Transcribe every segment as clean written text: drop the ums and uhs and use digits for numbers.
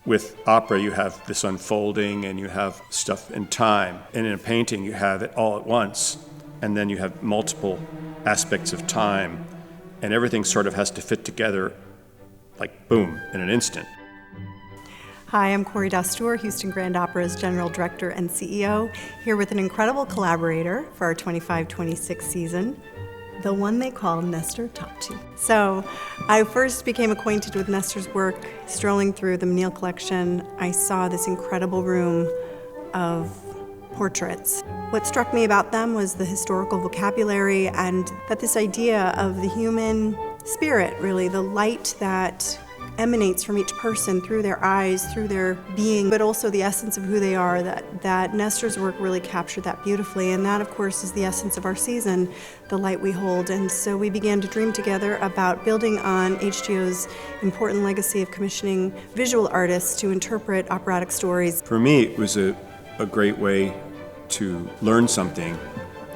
With opera, you have this unfolding and you have stuff in time. And in a painting, you have it all at once. And then you have multiple aspects of time. And everything sort of has to fit together like boom, in an instant. Hi, I'm Khori Dastoor, Houston Grand Opera's General Director and CEO, here with an incredible collaborator for our 25-26 season, the one they call Nestor Topchy. So I first became acquainted with Nestor's work strolling through the Menil collection. I saw this incredible room of portraits. What struck me about them was the historical vocabulary and that this idea of the human spirit, really, the light that emanates from each person through their eyes, through their being, but also the essence of who they are, that Nestor's work really captured that beautifully. And that, of course, is the essence of our season, the light we hold. And so we began to dream together about building on HGO's important legacy of commissioning visual artists to interpret operatic stories. For me, it was a great way to learn something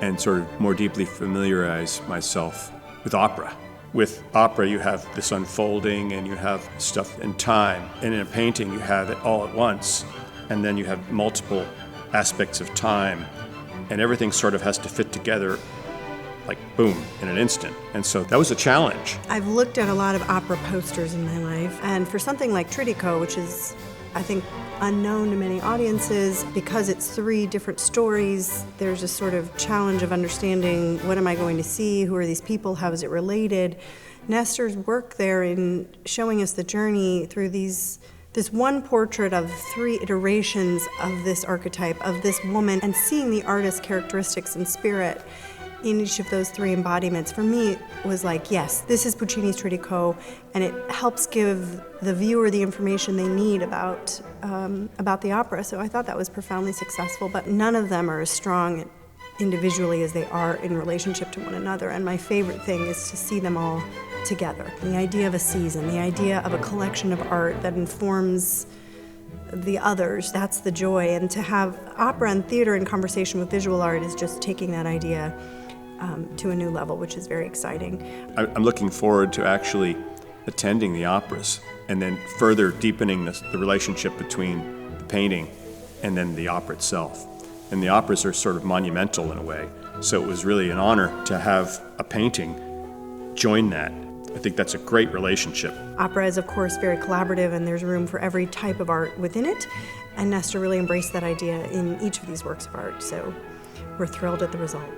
and sort of more deeply familiarize myself with opera. With opera, you have this unfolding and you have stuff in time. And in a painting, you have it all at once. And then you have multiple aspects of time. And everything sort of has to fit together like boom, in an instant. And so that was a challenge. I've looked at a lot of opera posters in my life. And for something like Tridico, which is, I think, unknown to many audiences, because it's 3 different stories, there's a sort of challenge of understanding what am I going to see, who are these people, how is it related. Nestor's work there in showing us the journey through this one portrait of 3 iterations of this archetype, of this woman, and seeing the artist's characteristics and spirit in each of those 3 embodiments, for me, was like, yes, this is Puccini's Tridico, and it helps give the viewer the information they need about the opera. So I thought that was profoundly successful, but none of them are as strong individually as they are in relationship to one another. And my favorite thing is to see them all together. The idea of a season, the idea of a collection of art that informs the others, that's the joy. And to have opera and theater in conversation with visual art is just taking that idea to a new level, which is very exciting. I'm looking forward to actually attending the operas and then further deepening the relationship between the painting and then the opera itself. And the operas are sort of monumental in a way, so it was really an honor to have a painting join that. I think that's a great relationship. Opera is, of course, very collaborative, and there's room for every type of art within it, and Nestor really embraced that idea in each of these works of art, so we're thrilled at the result.